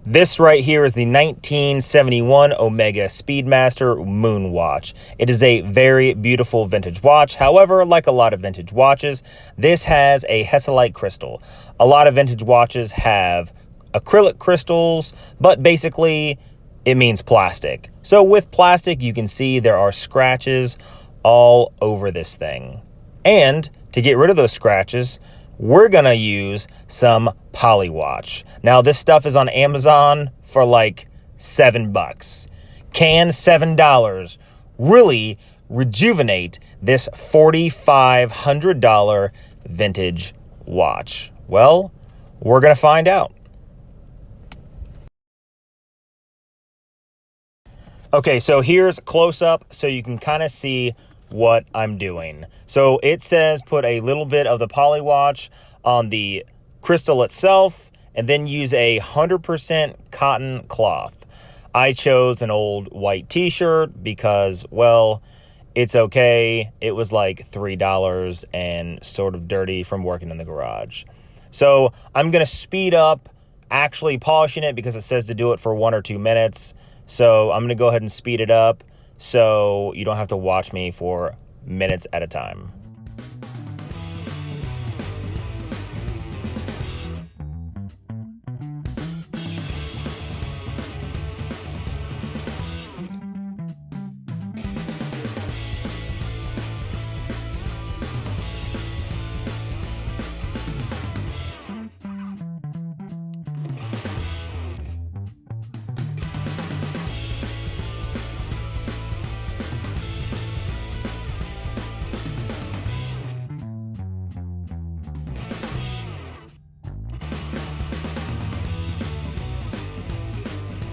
This right here is the 1971 Omega Speedmaster Moon Watch. It is a very beautiful vintage watch. However, like a lot of vintage watches, this has a Hesalite crystal. A lot of vintage watches have acrylic crystals, but basically it means plastic. So with plastic, you can see there are scratches all over this thing. And to get rid of those scratches, we're gonna use some PolyWatch. Now this stuff is on Amazon for like $7. Can $7 really rejuvenate this $4,500 vintage watch? Well, we're gonna find out. Okay, so here's close up so you can kind of see what I'm doing. So it says put a little bit of the PolyWatch on the crystal itself and then use 100% cotton cloth. I chose an old white t-shirt because, well, it's okay. It was like $3 and sort of dirty from working in the garage. So I'm gonna speed up actually polishing it because it says to do it for 1 or 2 minutes. So I'm gonna go ahead and speed it up so you don't have to watch me for minutes at a time.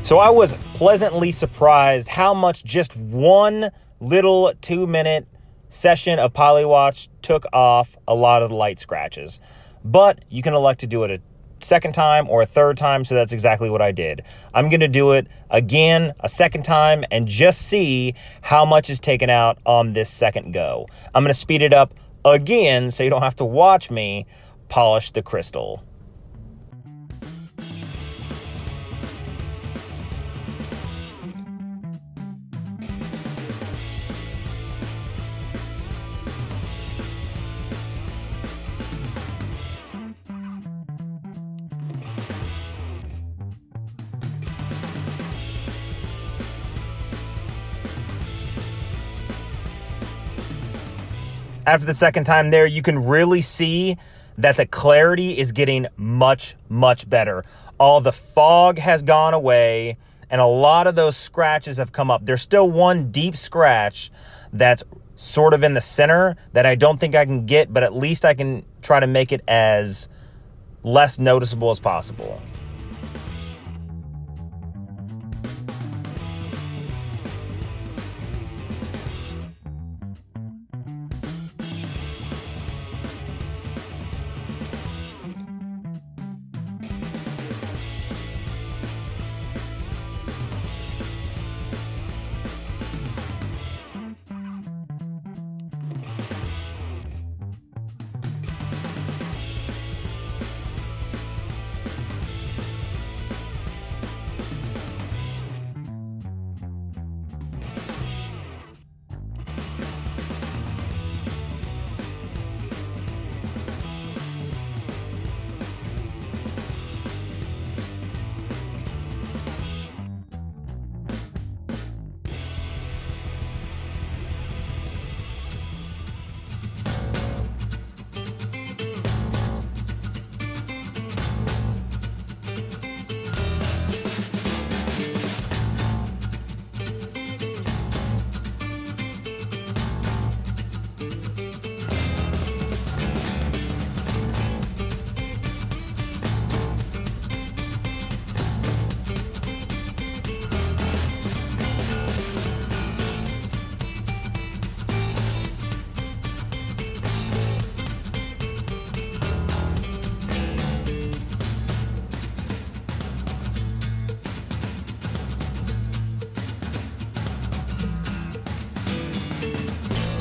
So I was pleasantly surprised how much just one little 2-minute session of PolyWatch took off a lot of the light scratches. But you can elect to do it a second time or a third time, so that's exactly what I did. I'm gonna do it again a second time and just see how much is taken out on this second go. I'm gonna speed it up again so you don't have to watch me polish the crystal. After the second time there, you can really see that the clarity is getting much, much better. All the fog has gone away and a lot of those scratches have come up. There's still one deep scratch that's sort of in the center that I don't think I can get, but at least I can try to make it as less noticeable as possible.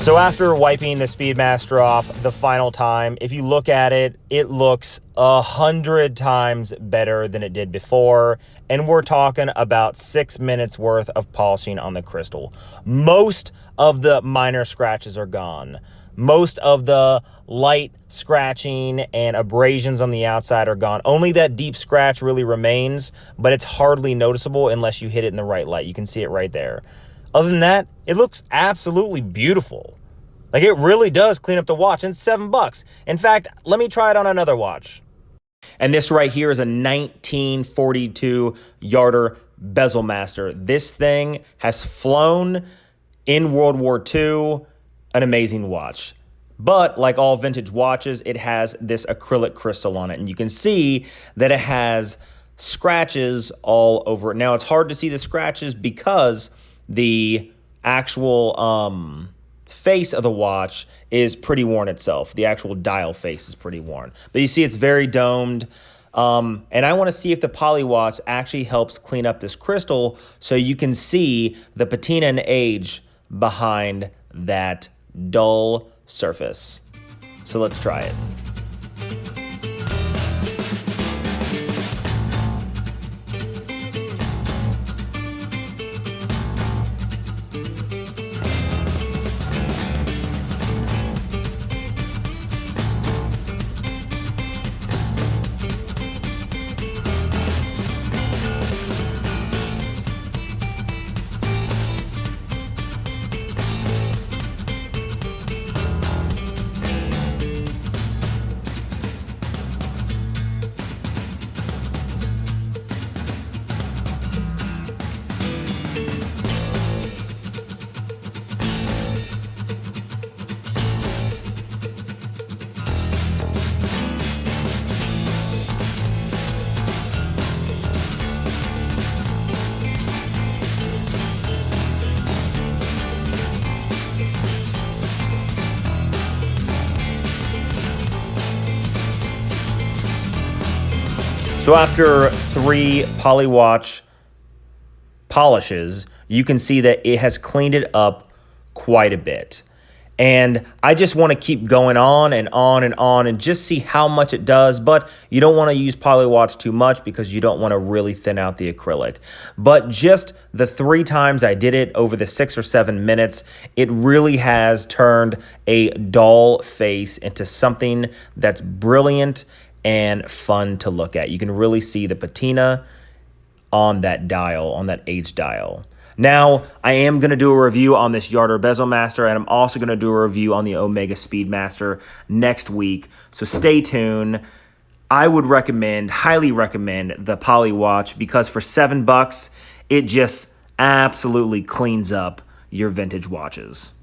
So after wiping the Speedmaster off the final time, if you look at it, it looks 100 times better than it did before. And we're talking about 6 minutes worth of polishing on the crystal. Most of the minor scratches are gone. Most of the light scratching and abrasions on the outside are gone. Only that deep scratch really remains, but it's hardly noticeable unless you hit it in the right light. You can see it right there. Other than that, it looks absolutely beautiful. Like, it really does clean up the watch, and it's $7. In fact, let me try it on another watch. And this right here is a 1942 Jardur Bezlemeter. This thing has flown in World War II, an amazing watch. But like all vintage watches, it has this acrylic crystal on it, and you can see that it has scratches all over it. Now, it's hard to see the scratches because the actual face of the watch is pretty worn itself. The actual dial face is pretty worn. But you see it's very domed. And I want to see if the PolyWatch actually helps clean up this crystal so you can see the patina and age behind that dull surface. So let's try it. So after 3 PolyWatch polishes, you can see that it has cleaned it up quite a bit. And I just want to keep going on and on and on and just see how much it does. But you don't want to use PolyWatch too much because you don't want to really thin out the acrylic. But just the 3 times I did it over the 6 or 7 minutes, it really has turned a dull face into something that's brilliant and fun to look at. You can really see the patina on that dial, on that H dial. Now, I am going to do a review on this Jardur Bezlemeter, and I'm also going to do a review on the Omega Speedmaster next week, so stay tuned. I would recommend, highly recommend the PolyWatch because for $7, it just absolutely cleans up your vintage watches.